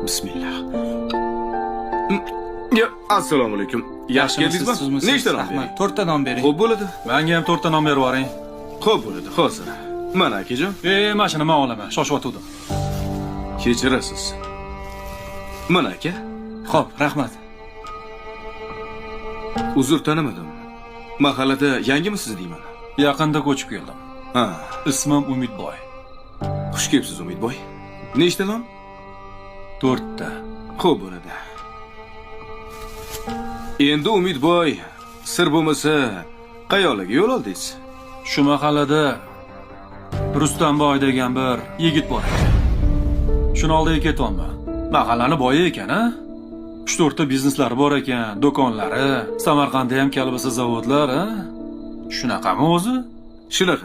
Bismillah. Ya, assalomu alaykum. Yaxshi keldingizmi? Nechta non bering? 4 ta non bering. Xo'p bo'ladi. Menga ham 4 ta non berib yuboring. Xo'p bo'ladi, hozir. Mana akajon. Mashina men olaman, shoshayotgandim. Kechirasiz. Mana aka. Xo'p, rahmat. Uzr tanimadim. Mahallada yangimisiz deyman? Yaqinda ko'chib keldim. Ha, Ismim Umidboy. xush kelibsiz Umidboy. Nechta non? 4 ta. Xo'p bo'ladi. Endi Umidboy, sir bo'lmasa, qayoqlarga yo'l oldingiz? Shu mahallada Rustamboy degan bir yigit bor ekan. Shuni oldiga ketyapman. Mahallani boyi ekan, a? 3-4 ta bizneslari bor ekan, do'konlari, Samarqandda ham kalbasa zavodlar, a? Shunaqami o'zi? Shunaqa.